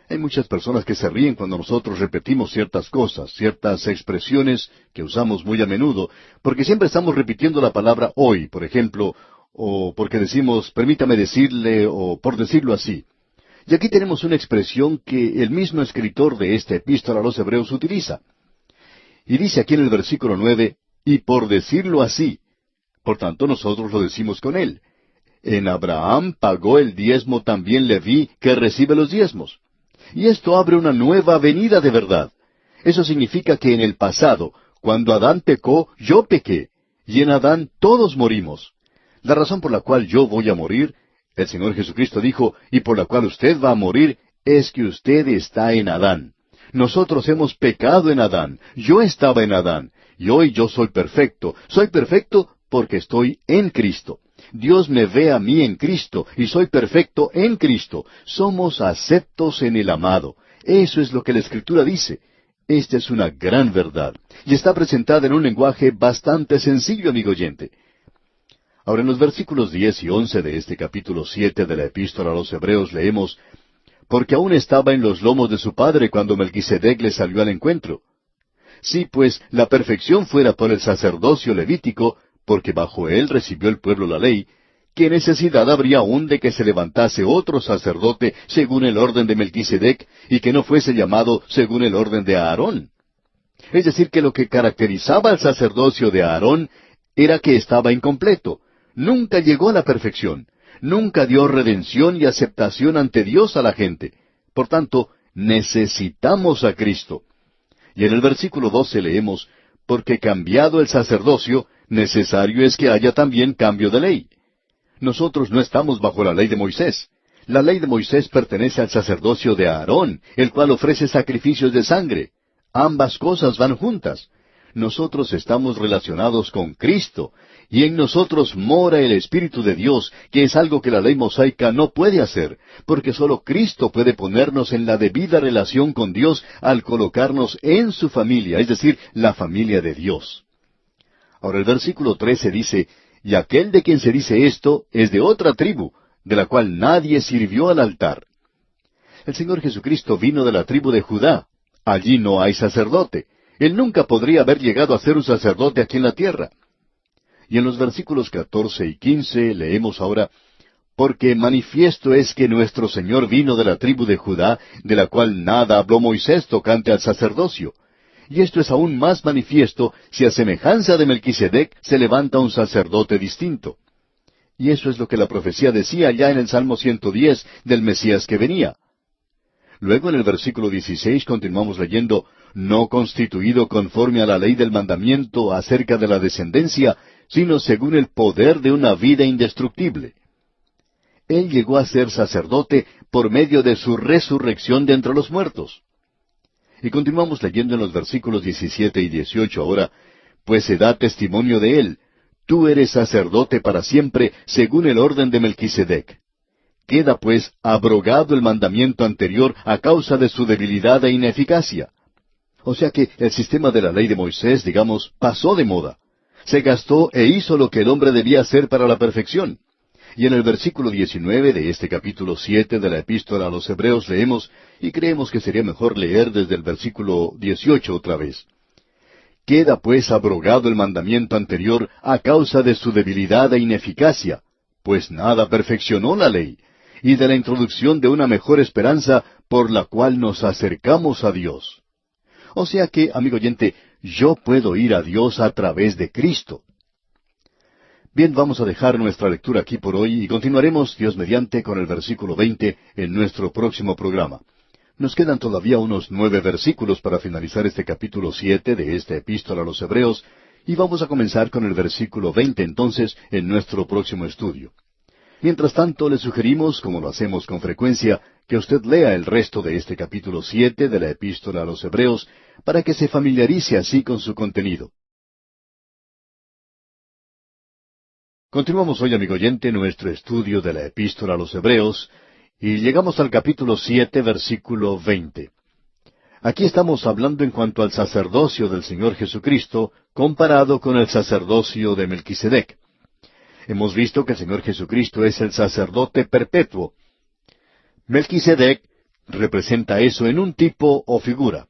Hay muchas personas que se ríen cuando nosotros repetimos ciertas cosas, ciertas expresiones que usamos muy a menudo, porque siempre estamos repitiendo la palabra hoy, por ejemplo, o porque decimos, permítame decirle, o por decirlo así. Y aquí tenemos una expresión que el mismo escritor de esta epístola a los Hebreos utiliza. Y dice aquí en el versículo 9, y por decirlo así. Por tanto, nosotros lo decimos con él. En Abraham pagó el diezmo también Leví, que recibe los diezmos. Y esto abre una nueva venida de verdad. Eso significa que en el pasado, cuando Adán pecó, yo pequé, y en Adán todos morimos. La razón por la cual yo voy a morir, el Señor Jesucristo dijo, y por la cual usted va a morir, es que usted está en Adán. Nosotros hemos pecado en Adán. Yo estaba en Adán. Y hoy yo soy perfecto. Soy perfecto porque estoy en Cristo. Dios me ve a mí en Cristo y soy perfecto en Cristo. Somos aceptos en el amado. Eso es lo que la Escritura dice. Esta es una gran verdad. Y está presentada en un lenguaje bastante sencillo, amigo oyente. Ahora en los versículos 10 y 11 de este capítulo 7 de la Epístola a los Hebreos leemos, porque aún estaba en los lomos de su padre cuando Melquisedec le salió al encuentro. Si pues la perfección fuera por el sacerdocio levítico, porque bajo él recibió el pueblo la ley, ¿qué necesidad habría aún de que se levantase otro sacerdote según el orden de Melquisedec, y que no fuese llamado según el orden de Aarón? Es decir, que lo que caracterizaba al sacerdocio de Aarón era que estaba incompleto. Nunca llegó a la perfección. Nunca dio redención y aceptación ante Dios a la gente. Por tanto, necesitamos a Cristo. Y en el versículo 12 leemos, porque cambiado el sacerdocio, necesario es que haya también cambio de ley. Nosotros no estamos bajo la ley de Moisés. La ley de Moisés pertenece al sacerdocio de Aarón, el cual ofrece sacrificios de sangre. Ambas cosas van juntas. Nosotros estamos relacionados con Cristo, y en nosotros mora el Espíritu de Dios, que es algo que la ley mosaica no puede hacer, porque solo Cristo puede ponernos en la debida relación con Dios al colocarnos en su familia, es decir, la familia de Dios. Ahora el versículo 13 dice, y aquel de quien se dice esto es de otra tribu, de la cual nadie sirvió al altar. El Señor Jesucristo vino de la tribu de Judá. Allí no hay sacerdote. Él nunca podría haber llegado a ser un sacerdote aquí en la tierra. Y en los versículos 14 y 15 leemos ahora, porque manifiesto es que nuestro Señor vino de la tribu de Judá, de la cual nada habló Moisés tocante al sacerdocio. Y esto es aún más manifiesto si a semejanza de Melquisedec se levanta un sacerdote distinto. Y eso es lo que la profecía decía ya en el Salmo 110 del Mesías que venía. Luego en el versículo 16 continuamos leyendo, no constituido conforme a la ley del mandamiento acerca de la descendencia, sino según el poder de una vida indestructible. Él llegó a ser sacerdote por medio de su resurrección de entre los muertos. Y continuamos leyendo en los versículos 17 y 18 ahora, pues se da testimonio de él, tú eres sacerdote para siempre según el orden de Melquisedec. Queda pues abrogado el mandamiento anterior a causa de su debilidad e ineficacia. O sea que el sistema de la ley de Moisés, digamos, pasó de moda. Se gastó e hizo lo que el hombre debía hacer para la perfección. Y en el versículo 19 de este capítulo 7 de la Epístola a los Hebreos leemos, y creemos que sería mejor leer desde el versículo 18 otra vez. Queda pues abrogado el mandamiento anterior a causa de su debilidad e ineficacia, pues nada perfeccionó la ley, y de la introducción de una mejor esperanza por la cual nos acercamos a Dios. O sea que, amigo oyente, yo puedo ir a Dios a través de Cristo. Bien, vamos a dejar nuestra lectura aquí por hoy y continuaremos, Dios mediante, con el versículo 20 en nuestro próximo programa. Nos quedan todavía unos 9 versículos para finalizar este capítulo 7 de esta epístola a los Hebreos, y vamos a comenzar con el versículo 20 entonces en nuestro próximo estudio. Mientras tanto, le sugerimos, como lo hacemos con frecuencia, que usted lea el resto de este capítulo 7 de la epístola a los Hebreos, para que se familiarice así con su contenido. Continuamos hoy, amigo oyente, nuestro estudio de la epístola a los Hebreos, y llegamos al capítulo 7, versículo 20. Aquí estamos hablando en cuanto al sacerdocio del Señor Jesucristo, comparado con el sacerdocio de Melquisedec. Hemos visto que el Señor Jesucristo es el sacerdote perpetuo. Melquisedec representa eso en un tipo o figura.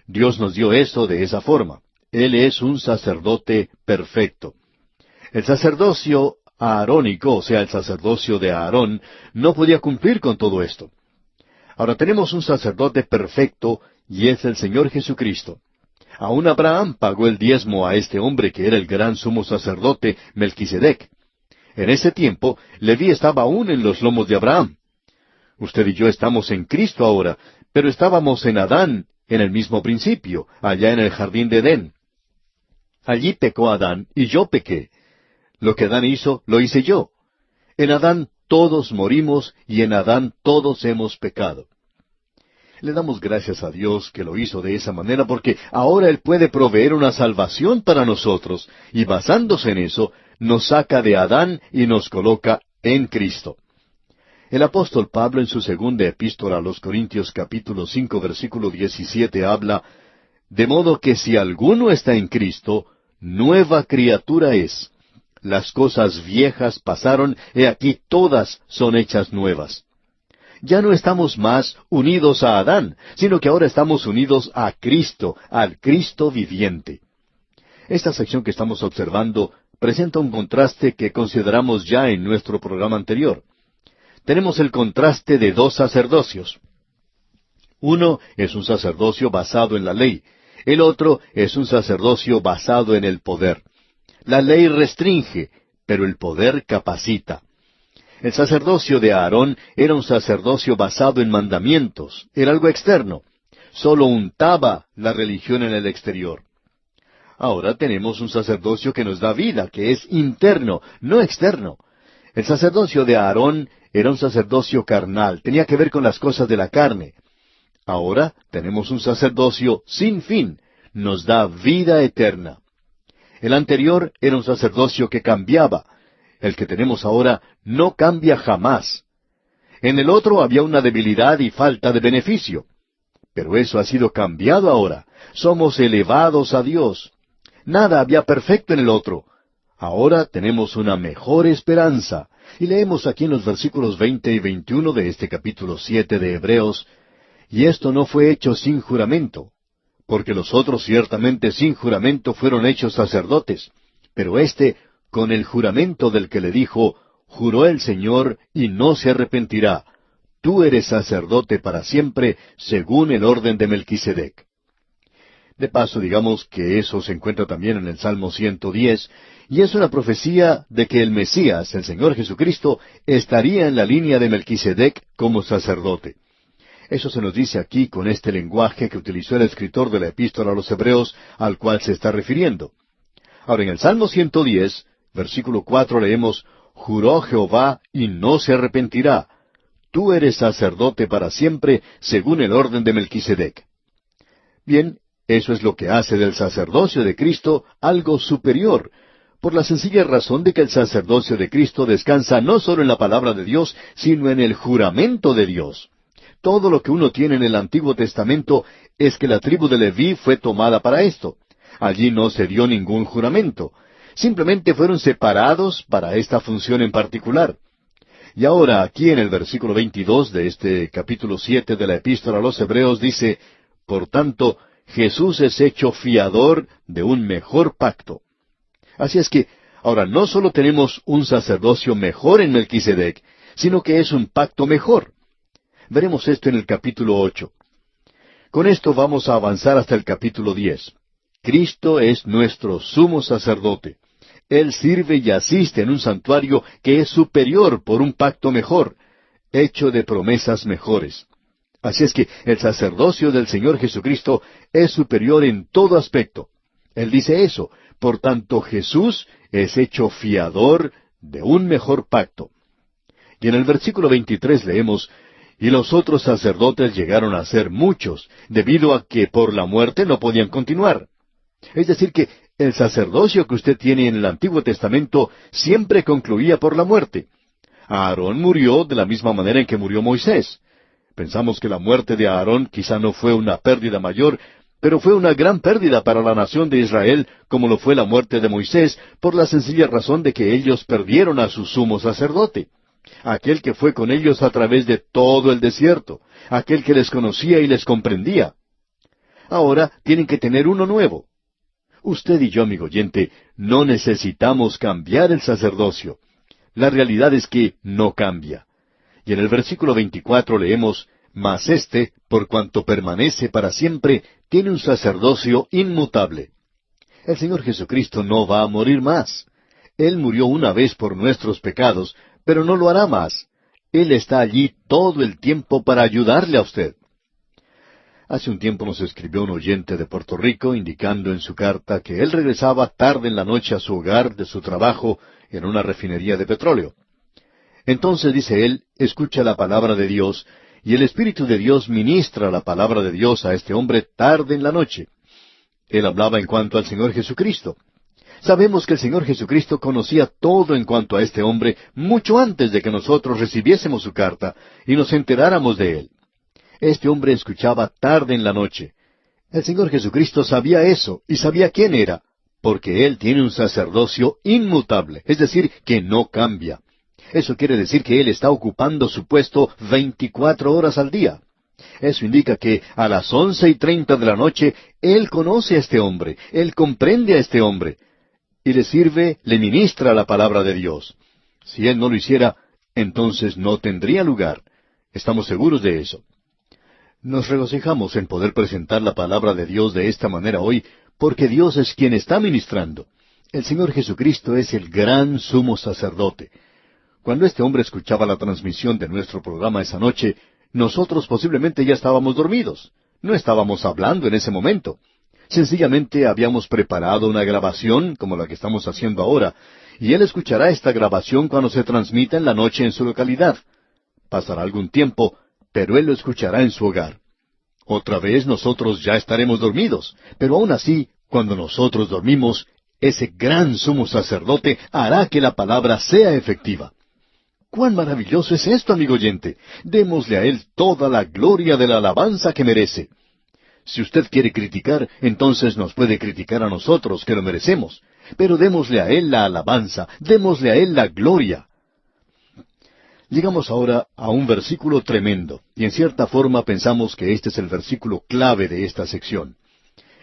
Dios nos dio eso de esa forma. Él es un sacerdote perfecto. El sacerdocio aarónico, o sea, el sacerdocio de Aarón, no podía cumplir con todo esto. Ahora tenemos un sacerdote perfecto y es el Señor Jesucristo. Aún Abraham pagó el diezmo a este hombre que era el gran sumo sacerdote, Melquisedec. En ese tiempo, Leví estaba aún en los lomos de Abraham. Usted y yo estamos en Cristo ahora, Pero estábamos en Adán en el mismo principio, allá en el jardín de Edén. Allí pecó Adán y yo pequé. Lo que Adán hizo, lo hice yo. En Adán todos morimos y en Adán todos hemos pecado. Le damos gracias a Dios que lo hizo de esa manera porque ahora Él puede proveer una salvación para nosotros y basándose en eso, nos saca de Adán y nos coloca en Cristo. El apóstol Pablo en su segunda epístola a los Corintios capítulo 5 versículo 17 habla, de modo que si alguno está en Cristo, nueva criatura es. Las cosas viejas pasaron, he aquí todas son hechas nuevas. Ya no estamos más unidos a Adán, sino que ahora estamos unidos a Cristo, al Cristo viviente. Esta sección que estamos observando presenta un contraste que consideramos ya en nuestro programa anterior. Tenemos el contraste de dos sacerdocios. Uno es un sacerdocio basado en la ley, el otro es un sacerdocio basado en el poder. La ley restringe, pero el poder capacita. El sacerdocio de Aarón era un sacerdocio basado en mandamientos, era algo externo. Solo untaba la religión en el exterior. Ahora tenemos un sacerdocio que nos da vida, que es interno, no externo. El sacerdocio de Aarón era un sacerdocio carnal, tenía que ver con las cosas de la carne. Ahora tenemos un sacerdocio sin fin, nos da vida eterna. El anterior era un sacerdocio que cambiaba. El que tenemos ahora no cambia jamás. En el otro había una debilidad y falta de beneficio. Pero eso ha sido cambiado ahora. Somos elevados a Dios. Nada había perfecto en el otro. Ahora tenemos una mejor esperanza. Y leemos aquí en los versículos 20 y 21 de este capítulo 7 de Hebreos, y esto no fue hecho sin juramento, porque los otros ciertamente sin juramento fueron hechos sacerdotes, pero éste con el juramento del que le dijo, juró el Señor y no se arrepentirá, tú eres sacerdote para siempre, según el orden de Melquisedec. De paso, digamos que eso se encuentra también en el Salmo 110, y es una profecía de que el Mesías, el Señor Jesucristo, estaría en la línea de Melquisedec como sacerdote. Eso se nos dice aquí con este lenguaje que utilizó el escritor de la epístola a los Hebreos, al cual se está refiriendo. Ahora, en el Salmo 110, versículo 4 leemos, juró Jehová y no se arrepentirá. Tú eres sacerdote para siempre, según el orden de Melquisedec. Bien, eso es lo que hace del sacerdocio de Cristo algo superior, por la sencilla razón de que el sacerdocio de Cristo descansa no solo en la palabra de Dios, sino en el juramento de Dios. Todo lo que uno tiene en el Antiguo Testamento es que la tribu de Leví fue tomada para esto. Allí no se dio ningún juramento. Simplemente fueron separados para esta función en particular. Y ahora aquí en el versículo 22 de este capítulo 7 de la epístola a los Hebreos dice, por tanto, Jesús es hecho fiador de un mejor pacto. Así es que, ahora no solo tenemos un sacerdocio mejor en Melquisedec, sino que es un pacto mejor. Veremos esto en el capítulo 8. Con esto vamos a avanzar hasta el capítulo 10. Cristo es nuestro sumo sacerdote. Él sirve y asiste en un santuario que es superior por un pacto mejor, hecho de promesas mejores. Así es que el sacerdocio del Señor Jesucristo es superior en todo aspecto. Él dice eso, por tanto Jesús es hecho fiador de un mejor pacto. Y en el versículo 23 leemos, y los otros sacerdotes llegaron a ser muchos, debido a que por la muerte no podían continuar. Es decir que el sacerdocio que usted tiene en el Antiguo Testamento siempre concluía por la muerte. Aarón murió de la misma manera en que murió Moisés. Pensamos que la muerte de Aarón quizá no fue una pérdida mayor, pero fue una gran pérdida para la nación de Israel, como lo fue la muerte de Moisés, por la sencilla razón de que ellos perdieron a su sumo sacerdote. Aquel que fue con ellos a través de todo el desierto, aquel que les conocía y les comprendía. Ahora tienen que tener uno nuevo. Usted y yo, amigo oyente, no necesitamos cambiar el sacerdocio. La realidad es que no cambia. Y en el versículo 24 leemos, mas éste, por cuanto permanece para siempre, tiene un sacerdocio inmutable. El Señor Jesucristo no va a morir más. Él murió una vez por nuestros pecados, pero no lo hará más. Él está allí todo el tiempo para ayudarle a usted. Hace un tiempo nos escribió un oyente de Puerto Rico indicando en su carta que él regresaba tarde en la noche a su hogar de su trabajo en una refinería de petróleo. Entonces, dice él, escucha la palabra de Dios, y el Espíritu de Dios ministra la palabra de Dios a este hombre tarde en la noche. Él hablaba en cuanto al Señor Jesucristo. Sabemos que el Señor Jesucristo conocía todo en cuanto a este hombre mucho antes de que nosotros recibiésemos su carta y nos enteráramos de él. Este hombre escuchaba tarde en la noche. El Señor Jesucristo sabía eso y sabía quién era, porque Él tiene un sacerdocio inmutable, es decir, que no cambia. Eso quiere decir que Él está ocupando su puesto 24 horas al día. Eso indica que a las 11:30 de la noche Él conoce a este hombre, Él comprende a este hombre, y le sirve, le ministra la palabra de Dios. Si Él no lo hiciera, entonces no tendría lugar. Estamos seguros de eso. Nos regocijamos en poder presentar la palabra de Dios de esta manera hoy, porque Dios es quien está ministrando. El Señor Jesucristo es el gran sumo sacerdote. Cuando este hombre escuchaba la transmisión de nuestro programa esa noche, nosotros posiblemente ya estábamos dormidos. No estábamos hablando en ese momento. Sencillamente habíamos preparado una grabación, como la que estamos haciendo ahora, y él escuchará esta grabación cuando se transmita en la noche en su localidad. Pasará algún tiempo, pero él lo escuchará en su hogar. Otra vez nosotros ya estaremos dormidos, pero aún así, cuando nosotros dormimos, ese gran sumo sacerdote hará que la palabra sea efectiva. ¡Cuán maravilloso es esto, amigo oyente! Démosle a Él toda la gloria de la alabanza que merece. Si usted quiere criticar, entonces nos puede criticar a nosotros, que lo merecemos. Pero démosle a Él la alabanza, démosle a Él la gloria. Llegamos ahora a un versículo tremendo, y en cierta forma pensamos que este es el versículo clave de esta sección.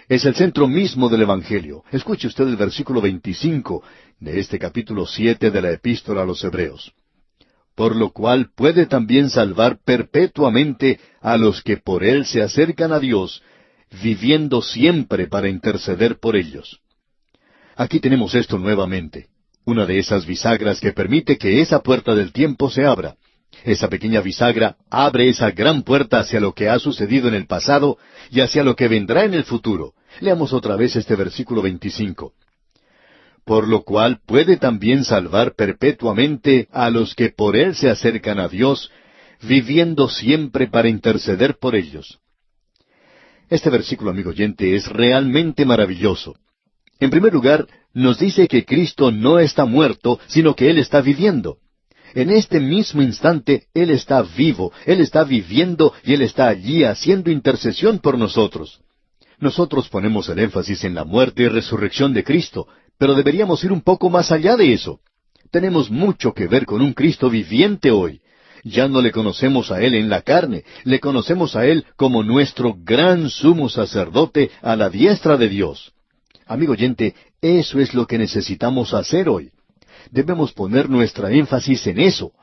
Es el centro mismo del Evangelio. Escuche usted el versículo 25 de este capítulo 7 de la Epístola a los Hebreos. Por lo cual puede también salvar perpetuamente a los que por Él se acercan a Dios, viviendo siempre para interceder por ellos. Aquí tenemos esto nuevamente. Una de esas bisagras que permite que esa puerta del tiempo se abra. Esa pequeña bisagra abre esa gran puerta hacia lo que ha sucedido en el pasado y hacia lo que vendrá en el futuro. Leamos otra vez este versículo 25. Por lo cual puede también salvar perpetuamente a los que por Él se acercan a Dios, viviendo siempre para interceder por ellos. Este versículo, amigo oyente, es realmente maravilloso. En primer lugar, nos dice que Cristo no está muerto, sino que Él está viviendo. En este mismo instante, Él está vivo, Él está viviendo y Él está allí haciendo intercesión por nosotros. Nosotros ponemos el énfasis en la muerte y resurrección de Cristo, pero deberíamos ir un poco más allá de eso. Tenemos mucho que ver con un Cristo viviente hoy. Ya no le conocemos a Él en la carne, le conocemos a Él como nuestro gran sumo sacerdote a la diestra de Dios. Amigo oyente, eso es lo que necesitamos hacer hoy. Debemos poner nuestra énfasis en eso.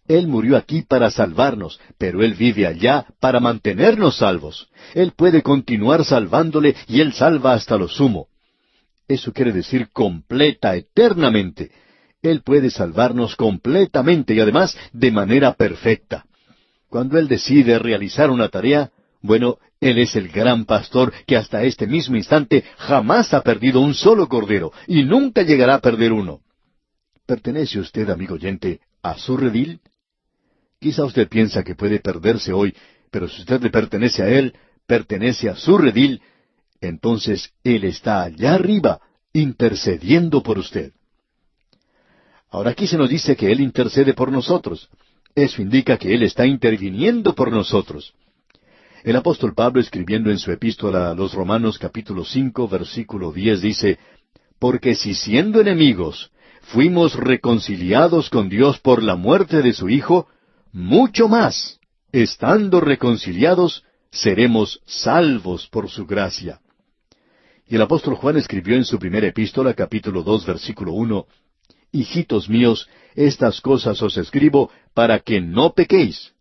Él murió aquí para salvarnos, pero Él vive allá para mantenernos salvos. Él puede continuar salvándole y Él salva hasta lo sumo. Eso quiere decir completa, eternamente. Él puede salvarnos completamente y además de manera perfecta. Cuando Él decide realizar una tarea, bueno, Él es el gran pastor que hasta este mismo instante jamás ha perdido un solo cordero y nunca llegará a perder uno. ¿Pertenece usted, amigo oyente, a su redil? Quizá usted piensa que puede perderse hoy, pero si usted le pertenece a Él, pertenece a su redil, entonces Él está allá arriba, intercediendo por usted. Ahora aquí se nos dice que Él intercede por nosotros. Eso indica que Él está interviniendo por nosotros. El apóstol Pablo, escribiendo en su epístola a los Romanos capítulo 5, versículo 10, dice, «Porque si siendo enemigos fuimos reconciliados con Dios por la muerte de su Hijo, mucho más, estando reconciliados, seremos salvos por su gracia». Y el apóstol Juan escribió en su primera epístola, capítulo 2, versículo 1, «Hijitos míos, estas cosas os escribo para que no pequéis».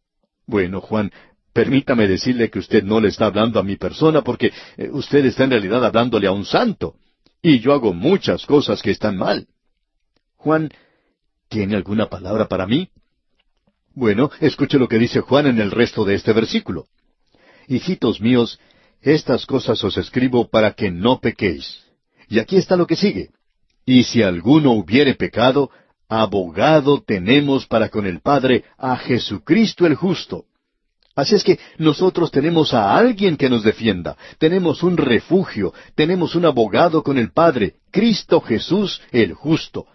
Bueno, Juan, permítame decirle que usted no le está hablando a mi persona porque usted está en realidad hablándole a un santo. Y yo hago muchas cosas que están mal. Juan, ¿tiene alguna palabra para mí? Bueno, escuche lo que dice Juan en el resto de este versículo. Hijitos míos, estas cosas os escribo para que no pequéis. Y aquí está lo que sigue. Y si alguno hubiere pecado, abogado tenemos para con el Padre a Jesucristo el justo. Así es que nosotros tenemos a alguien que nos defienda, tenemos un refugio, tenemos un abogado con el Padre, Cristo Jesús el justo.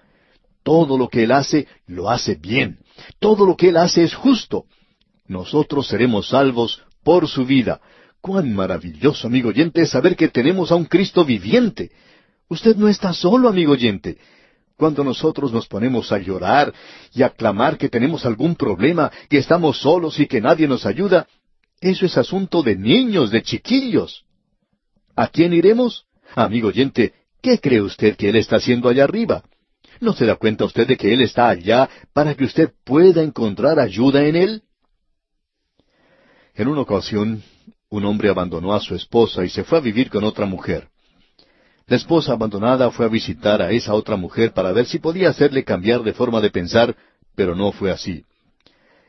Todo lo que Él hace, lo hace bien. Todo lo que Él hace es justo. Nosotros seremos salvos por su vida. Cuán maravilloso, amigo oyente, es saber que tenemos a un Cristo viviente. Usted no está solo, amigo oyente. Cuando nosotros nos ponemos a llorar y a clamar que tenemos algún problema, que estamos solos y que nadie nos ayuda, eso es asunto de niños, de chiquillos. ¿A quién iremos? Amigo oyente, ¿qué cree usted que Él está haciendo allá arriba? ¿No se da cuenta usted de que Él está allá para que usted pueda encontrar ayuda en Él? En una ocasión, un hombre abandonó a su esposa y se fue a vivir con otra mujer. La esposa abandonada fue a visitar a esa otra mujer para ver si podía hacerle cambiar de forma de pensar, pero no fue así.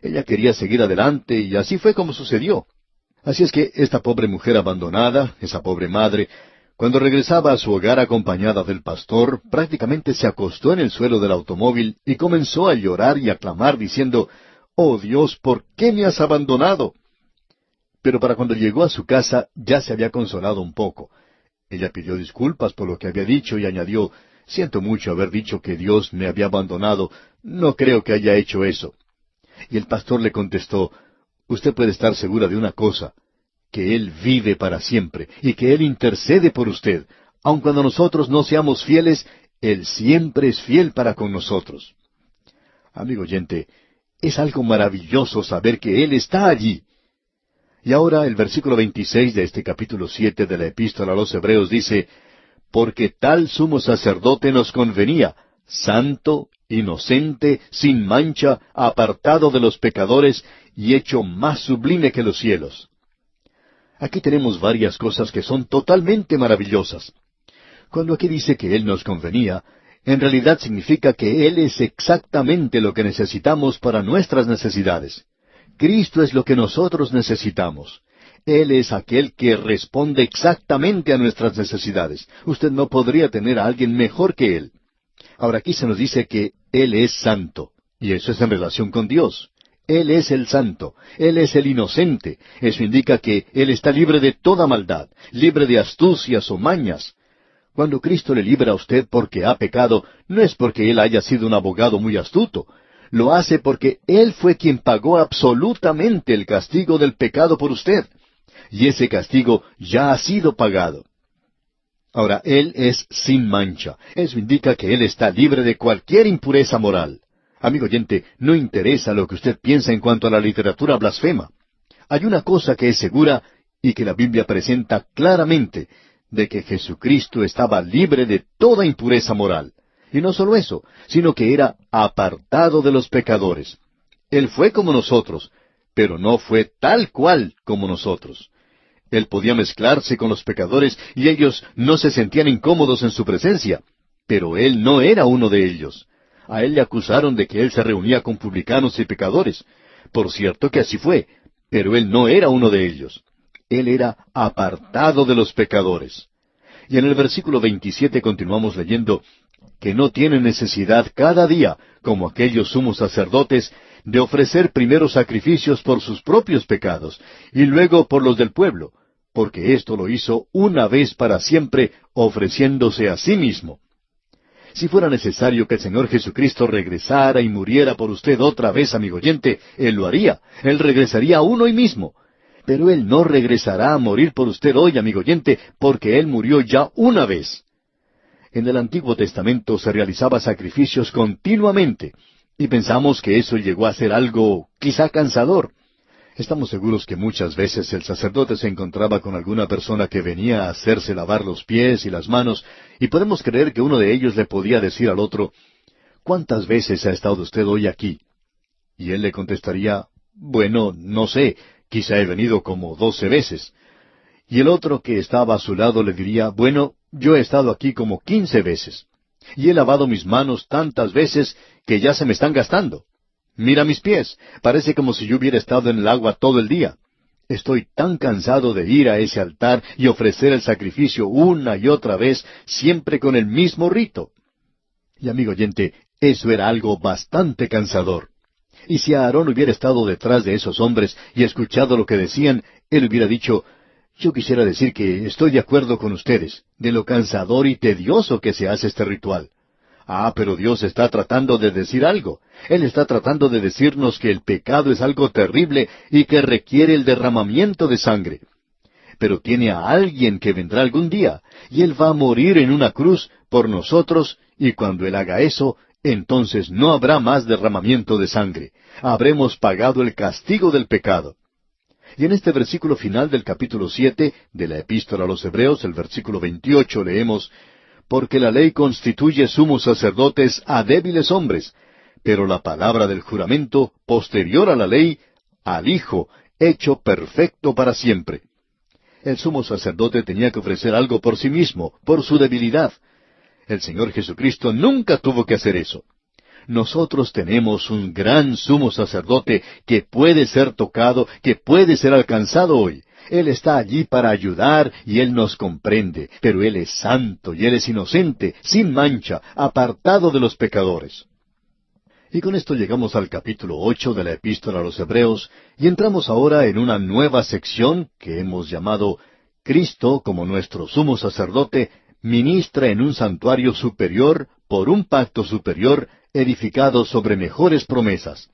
Ella quería seguir adelante y así fue como sucedió. Así es que esta pobre mujer abandonada, esa pobre madre, cuando regresaba a su hogar acompañada del pastor, prácticamente se acostó en el suelo del automóvil y comenzó a llorar y a clamar diciendo, «Oh Dios, ¿por qué me has abandonado?». Pero para cuando llegó a su casa ya se había consolado un poco. Ella pidió disculpas por lo que había dicho y añadió, «Siento mucho haber dicho que Dios me había abandonado. No creo que haya hecho eso». Y el pastor le contestó, «Usted puede estar segura de una cosa, que Él vive para siempre y que Él intercede por usted. Aun cuando nosotros no seamos fieles, Él siempre es fiel para con nosotros». Amigo oyente, es algo maravilloso saber que Él está allí. Y ahora el versículo 26 de este capítulo 7 de la Epístola a los Hebreos dice, «Porque tal sumo sacerdote nos convenía, santo, inocente, sin mancha, apartado de los pecadores y hecho más sublime que los cielos». Aquí tenemos varias cosas que son totalmente maravillosas. Cuando aquí dice que Él nos convenía, en realidad significa que Él es exactamente lo que necesitamos para nuestras necesidades. Cristo es lo que nosotros necesitamos. Él es aquel que responde exactamente a nuestras necesidades. Usted no podría tener a alguien mejor que Él. Ahora aquí se nos dice que Él es santo, y eso es en relación con Dios. Él es el santo, Él es el inocente. Eso indica que Él está libre de toda maldad, libre de astucias o mañas. Cuando Cristo le libra a usted porque ha pecado, no es porque Él haya sido un abogado muy astuto. Lo hace porque Él fue quien pagó absolutamente el castigo del pecado por usted. Y ese castigo ya ha sido pagado. Ahora, Él es sin mancha. Eso indica que Él está libre de cualquier impureza moral. Amigo oyente, no interesa lo que usted piensa en cuanto a la literatura blasfema. Hay una cosa que es segura y que la Biblia presenta claramente, de que Jesucristo estaba libre de toda impureza moral. Y no solo eso, sino que era apartado de los pecadores. Él fue como nosotros, pero no fue tal cual como nosotros. Él podía mezclarse con los pecadores y ellos no se sentían incómodos en su presencia, pero Él no era uno de ellos. A Él le acusaron de que Él se reunía con publicanos y pecadores. Por cierto que así fue, pero Él no era uno de ellos. Él era apartado de los pecadores. Y en el versículo 27 continuamos leyendo, que no tiene necesidad cada día, como aquellos sumos sacerdotes, de ofrecer primero sacrificios por sus propios pecados, y luego por los del pueblo, porque esto lo hizo una vez para siempre, ofreciéndose a sí mismo. Si fuera necesario que el Señor Jesucristo regresara y muriera por usted otra vez, amigo oyente, Él lo haría. Él regresaría aún hoy mismo. Pero Él no regresará a morir por usted hoy, amigo oyente, porque Él murió ya una vez. En el Antiguo Testamento se realizaba sacrificios continuamente, y pensamos que eso llegó a ser algo quizá cansador. Estamos seguros que muchas veces el sacerdote se encontraba con alguna persona que venía a hacerse lavar los pies y las manos, y podemos creer que uno de ellos le podía decir al otro, «¿Cuántas veces ha estado usted hoy aquí?». Y él le contestaría, «Bueno, no sé, quizá he venido como 12 veces». Y el otro que estaba a su lado le diría, «Bueno, yo he estado aquí como 15 veces. Y he lavado mis manos tantas veces que ya se me están gastando. Mira mis pies, parece como si yo hubiera estado en el agua todo el día». Estoy tan cansado de ir a ese altar y ofrecer el sacrificio una y otra vez, siempre con el mismo rito. Y amigo oyente, eso era algo bastante cansador. Y si Aarón hubiera estado detrás de esos hombres y escuchado lo que decían, él hubiera dicho, yo quisiera decir que estoy de acuerdo con ustedes, de lo cansador y tedioso que se hace este ritual. Ah, pero Dios está tratando de decir algo. Él está tratando de decirnos que el pecado es algo terrible y que requiere el derramamiento de sangre. Pero tiene a alguien que vendrá algún día, y Él va a morir en una cruz por nosotros, y cuando Él haga eso, entonces no habrá más derramamiento de sangre. Habremos pagado el castigo del pecado. Y en este versículo final del capítulo 7 de la Epístola a los Hebreos, el versículo 28, leemos, porque la ley constituye sumos sacerdotes a débiles hombres, pero la palabra del juramento, posterior a la ley, al Hijo, hecho perfecto para siempre. El sumo sacerdote tenía que ofrecer algo por sí mismo, por su debilidad. El Señor Jesucristo nunca tuvo que hacer eso. Nosotros tenemos un gran sumo sacerdote que puede ser tocado, que puede ser alcanzado hoy. Él está allí para ayudar y Él nos comprende, pero Él es santo y Él es inocente, sin mancha, apartado de los pecadores. Y con esto llegamos al capítulo 8 de la Epístola a los Hebreos y entramos ahora en una nueva sección que hemos llamado Cristo como nuestro sumo sacerdote ministra en un santuario superior por un pacto superior edificado sobre mejores promesas.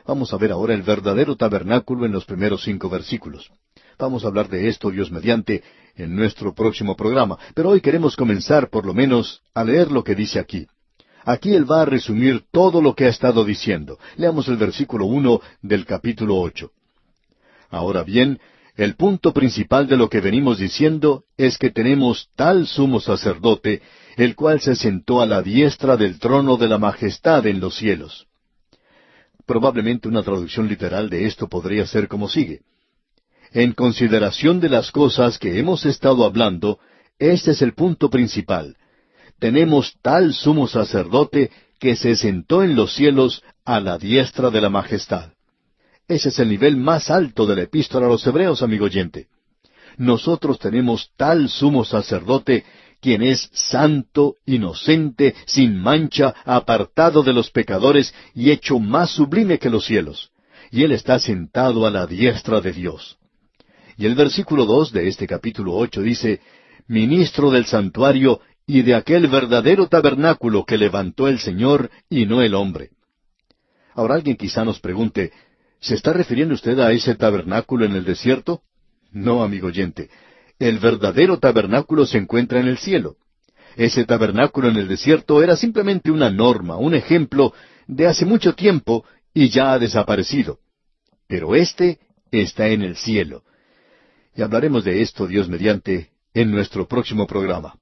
Vamos a ver ahora el verdadero tabernáculo en los primeros 5 versículos. Vamos a hablar de esto, Dios mediante, en nuestro próximo programa, pero hoy queremos comenzar por lo menos a leer lo que dice aquí. Aquí Él va a resumir todo lo que ha estado diciendo. Leamos el versículo 1 del capítulo 8. Ahora bien, el punto principal de lo que venimos diciendo es que tenemos tal sumo sacerdote, el cual se sentó a la diestra del trono de la majestad en los cielos. Probablemente una traducción literal de esto podría ser como sigue. En consideración de las cosas que hemos estado hablando, este es el punto principal. Tenemos tal sumo sacerdote que se sentó en los cielos a la diestra de la majestad. Ese es el nivel más alto de la Epístola a los Hebreos, amigo oyente. Nosotros tenemos tal sumo sacerdote, quien es santo, inocente, sin mancha, apartado de los pecadores y hecho más sublime que los cielos. Y Él está sentado a la diestra de Dios. Y el versículo 2 de este capítulo 8 dice, ministro del santuario y de aquel verdadero tabernáculo que levantó el Señor y no el hombre. Ahora alguien quizá nos pregunte, ¿se está refiriendo usted a ese tabernáculo en el desierto? No, amigo oyente. El verdadero tabernáculo se encuentra en el cielo. Ese tabernáculo en el desierto era simplemente una norma, un ejemplo de hace mucho tiempo y ya ha desaparecido. Pero este está en el cielo. Y hablaremos de esto, Dios mediante, en nuestro próximo programa.